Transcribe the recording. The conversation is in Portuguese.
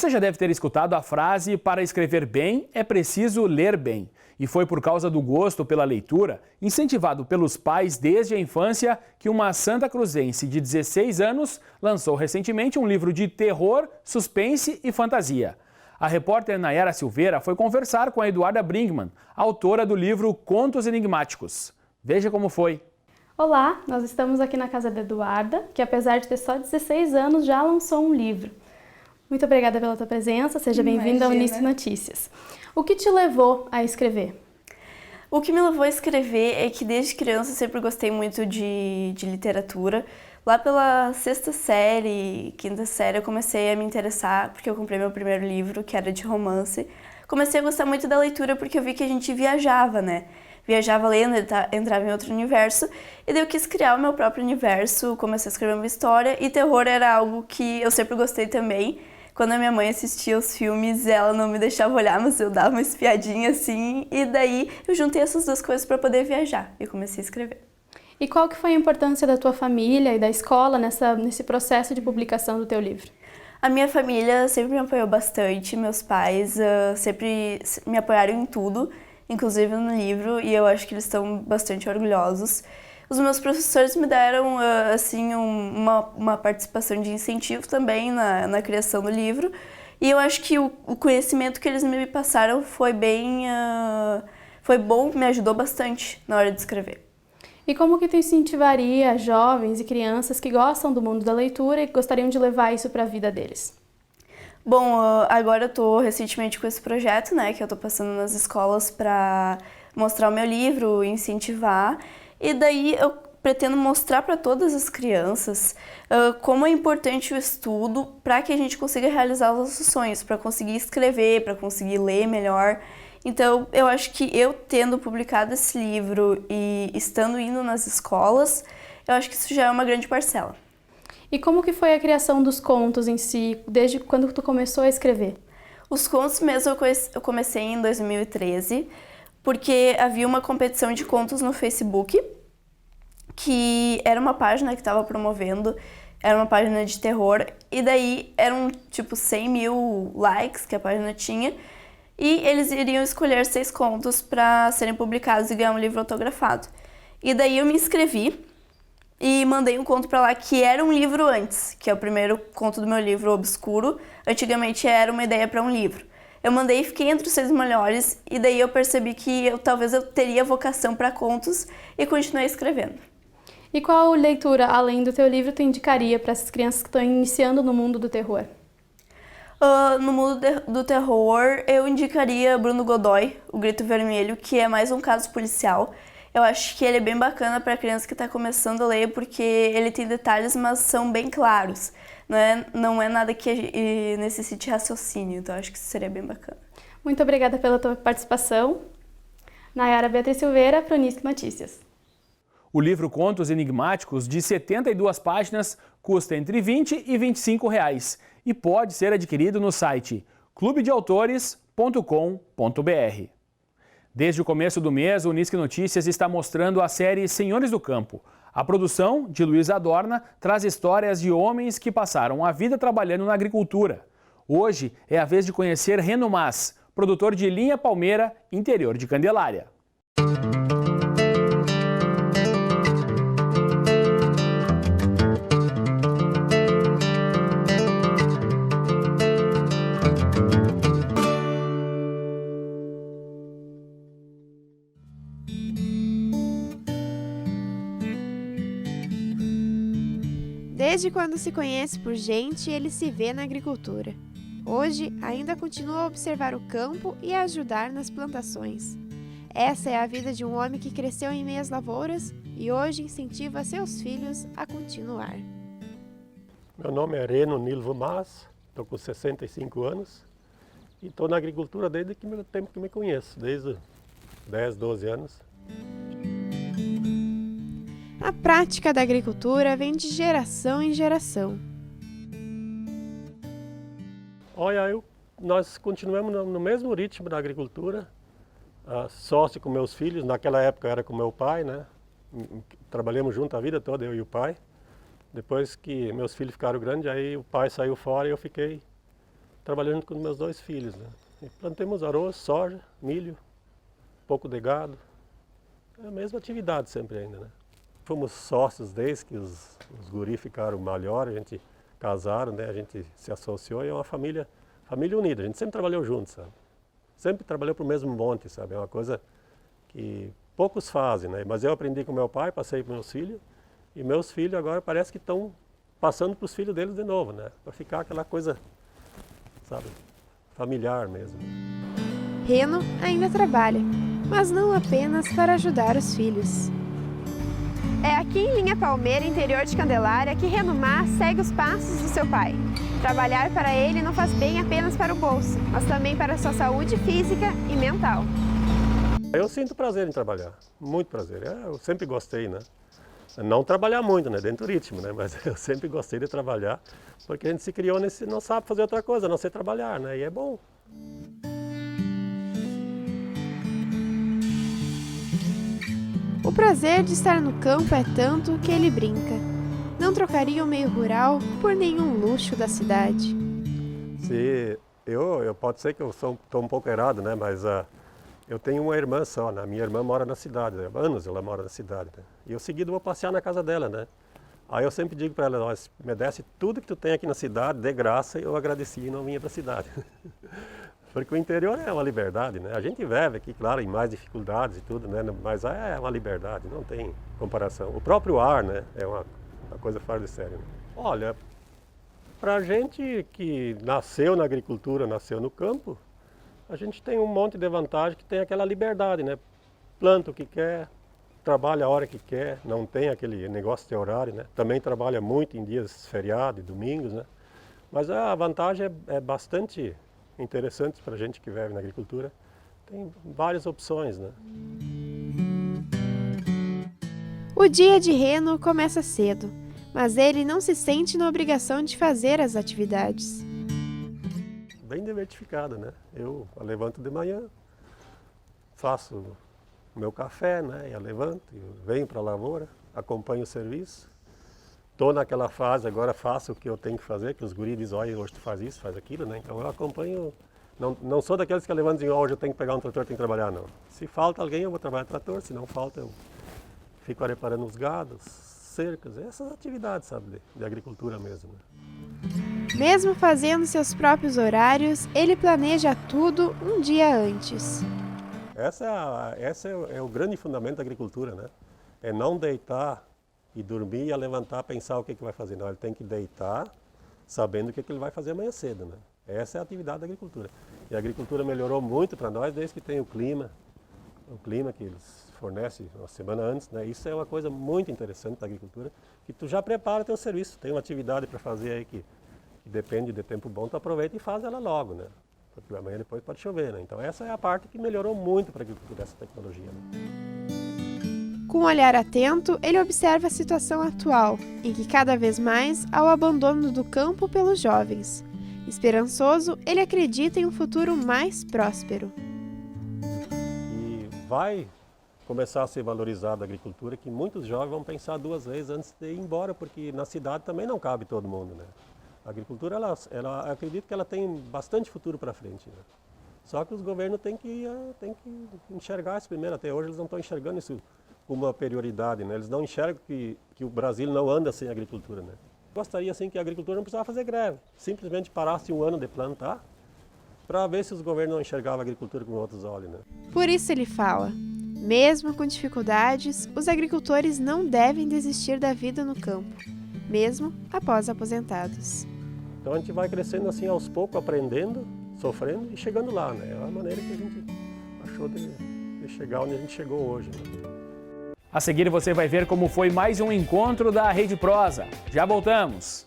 Você já deve ter escutado a frase: para escrever bem é preciso ler bem. E foi por causa do gosto pela leitura, incentivado pelos pais desde a infância, que uma santacruzense de 16 anos lançou recentemente um livro de terror, suspense e fantasia. A repórter Nayara Silveira foi conversar com a Eduarda Brinkmann, autora do livro Contos Enigmáticos. Veja como foi. Olá, nós estamos aqui na casa da Eduarda, que apesar de ter só 16 anos, já lançou um livro. Muito obrigada pela tua presença, seja bem-vinda ao Unisque Notícias. O que te levou a escrever? O que me levou a escrever é que desde criança eu sempre gostei muito de literatura. Lá pela sexta série, quinta série, eu comecei a me interessar porque eu comprei meu primeiro livro, que era de romance. Comecei a gostar muito da leitura porque eu vi que a gente viajava, né? Viajava lendo, entrava em outro universo, e daí eu quis criar o meu próprio universo, comecei a escrever uma história, e terror era algo que eu sempre gostei também. Quando a minha mãe assistia os filmes, ela não me deixava olhar, mas eu dava uma espiadinha assim, e daí eu juntei essas duas coisas para poder viajar, e comecei a escrever. E qual que foi a importância da tua família e da escola nesse processo de publicação do teu livro? A minha família sempre me apoiou bastante, meus pais sempre me apoiaram em tudo, inclusive no livro, e eu acho que eles estão bastante orgulhosos. Os meus professores me deram assim, uma participação de incentivo também na criação do livro, e eu acho que o conhecimento que eles me passaram foi bom, me ajudou bastante na hora de escrever. E como que tu incentivaria jovens e crianças que gostam do mundo da leitura e que gostariam de levar isso para a vida deles? Bom, agora eu estou recentemente com esse projeto, né, que eu estou passando nas escolas para mostrar o meu livro, incentivar, e daí eu pretendo mostrar para todas as crianças como é importante o estudo para que a gente consiga realizar os nossos sonhos, para conseguir escrever, para conseguir ler melhor. Então, eu acho que eu tendo publicado esse livro e estando indo nas escolas, eu acho que isso já é uma grande parcela. E como que foi a criação dos contos em si, desde quando tu começou a escrever? Os contos mesmo eu comecei em 2013, porque havia uma competição de contos no Facebook, que era uma página que estava promovendo, era uma página de terror, e daí eram tipo 100 mil likes que a página tinha, e eles iriam escolher 6 contos para serem publicados e ganhar um livro autografado. E daí eu me inscrevi e mandei um conto para lá que era um livro antes, que é o primeiro conto do meu livro, Obscuro. Antigamente era uma ideia para um livro. Eu mandei e fiquei entre os 6 melhores, e daí eu percebi que talvez eu teria vocação para contos e continuei escrevendo. E qual leitura, além do teu livro, tu indicaria para essas crianças que estão iniciando no mundo do terror? No mundo do terror, eu indicaria Bruno Godoy, O Grito Vermelho, que é mais um caso policial. Eu acho que ele é bem bacana para a criança que está começando a ler, porque ele tem detalhes, mas são bem claros. Não é nada que necessite raciocínio, então eu acho que isso seria bem bacana. Muito obrigada pela tua participação. Nayara Beatriz Silveira, para o Unisque Notícias. O livro Contos Enigmáticos, de 72 páginas, custa entre R$20 e R$25 e pode ser adquirido no site clubedeautores.com.br. Desde o começo do mês, o Unisque Notícias está mostrando a série Senhores do Campo. A produção, de Luiz Adorna, traz histórias de homens que passaram a vida trabalhando na agricultura. Hoje é a vez de conhecer Reno Mas, produtor de linha palmeira, interior de Candelária. Desde quando se conhece por gente, ele se vê na agricultura. Hoje, ainda continua a observar o campo e a ajudar nas plantações. Essa é a vida de um homem que cresceu em meio às lavouras e hoje incentiva seus filhos a continuar. Meu nome é Reno Nilvo Mas, estou com 65 anos e estou na agricultura desde o tempo que me conheço, desde 10, 12 anos. A prática da agricultura vem de geração em geração. Olha, nós continuamos no mesmo ritmo da agricultura, sócio com meus filhos, naquela época era com meu pai, né? Trabalhamos junto a vida toda, eu e o pai. Depois que meus filhos ficaram grandes, aí o pai saiu fora e eu fiquei trabalhando junto com meus 2 filhos, né? E plantamos arroz, soja, milho, pouco de gado. É a mesma atividade sempre ainda, né? Fomos sócios desde que os guri ficaram maiores, a gente casaram, né? A gente se associou e é uma família unida. A gente sempre trabalhou junto, sabe? Sempre trabalhou para o mesmo monte, sabe? É uma coisa que poucos fazem, né? Mas eu aprendi com meu pai, passei para meus filhos, e meus filhos agora parece que estão passando para os filhos deles de novo, né? Para ficar aquela coisa, sabe, familiar mesmo. Reno ainda trabalha, mas não apenas para ajudar os filhos. É aqui em Linha Palmeira, interior de Candelária, que Reno Mas segue os passos do seu pai. Trabalhar para ele não faz bem apenas para o bolso, mas também para a sua saúde física e mental. Eu sinto prazer em trabalhar, muito prazer. Eu sempre gostei, né? Não trabalhar muito, né? Dentro do ritmo, né? Mas eu sempre gostei de trabalhar, porque a gente se criou nesse, não sabe fazer outra coisa, a não ser trabalhar, né? E é bom. O prazer de estar no campo é tanto que ele brinca. Não trocaria o meio rural por nenhum luxo da cidade. Pode ser que eu estou um pouco errado, né? Mas eu tenho uma irmã só, né? Minha irmã mora na cidade, né? Há anos ela mora na cidade, né? E eu seguido vou passear na casa dela, né? Aí eu sempre digo para ela, me desse tudo que tu tem aqui na cidade, de graça, eu agradecia e não vinha para a cidade. Porque o interior é uma liberdade, né? A gente vive aqui, claro, em mais dificuldades e tudo, né? Mas é uma liberdade, não tem comparação. O próprio ar, né? É uma coisa fora de sério. Né? Olha, pra gente que nasceu na agricultura, nasceu no campo, a gente tem um monte de vantagem que tem aquela liberdade, né? Planta o que quer, trabalha a hora que quer, não tem aquele negócio de horário, né? Também trabalha muito em dias feriados e domingos, né? Mas a vantagem é bastante interessante para a gente que vive na agricultura. Tem várias opções, né? O dia de Reno começa cedo, mas ele não se sente na obrigação de fazer as atividades. Bem diversificada, né? Eu levanto de manhã, faço o meu café, né? Eu levanto, venho para a lavoura, acompanho o serviço. Estou naquela fase, agora faço o que eu tenho que fazer, que os guris dizem, olha, hoje tu faz isso, faz aquilo, né? Então eu acompanho, não sou daqueles que levantam e dizem, hoje eu tenho que pegar um trator, tenho que trabalhar, não. Se falta alguém, eu vou trabalhar no trator, se não falta, eu fico reparando os gados, cercas, essas atividades, sabe, de agricultura mesmo. Né? Mesmo fazendo seus próprios horários, ele planeja tudo um dia antes. Esse é o grande fundamento da agricultura, né? É não deitar e dormir e levantar, pensar o que vai fazer. Não, ele tem que deitar sabendo o que ele vai fazer amanhã cedo, né? Essa é a atividade da agricultura. E a agricultura melhorou muito para nós desde que tem o clima que eles fornecem uma semana antes, né? Isso é uma coisa muito interessante da agricultura, que tu já prepara teu serviço, tem uma atividade para fazer aí que depende de tempo bom, tu aproveita e faz ela logo, né? Porque amanhã depois pode chover, né? Então essa é a parte que melhorou muito para a agricultura, essa tecnologia. Né? Com um olhar atento, ele observa a situação atual, em que cada vez mais há o abandono do campo pelos jovens. Esperançoso, ele acredita em um futuro mais próspero. E vai começar a ser valorizada a agricultura, que muitos jovens vão pensar 2 vezes antes de ir embora, porque na cidade também não cabe todo mundo, né? A agricultura, ela acredito que ela tem bastante futuro para frente, né? Só que os governos têm que enxergar isso primeiro. Até hoje eles não estão enxergando isso como uma prioridade, né? Eles não enxergam que o Brasil não anda sem agricultura, né? Gostaria assim que a agricultura não precisava fazer greve, simplesmente parasse um ano de plantar, para ver se os governos não enxergavam a agricultura com outros olhos, né? Por isso ele fala, mesmo com dificuldades, os agricultores não devem desistir da vida no campo, mesmo após aposentados. Então a gente vai crescendo assim aos poucos, aprendendo, sofrendo e chegando lá, né? É a maneira que a gente achou de chegar onde a gente chegou hoje, né? A seguir você vai ver como foi mais um encontro da Rede Prosa. Já voltamos!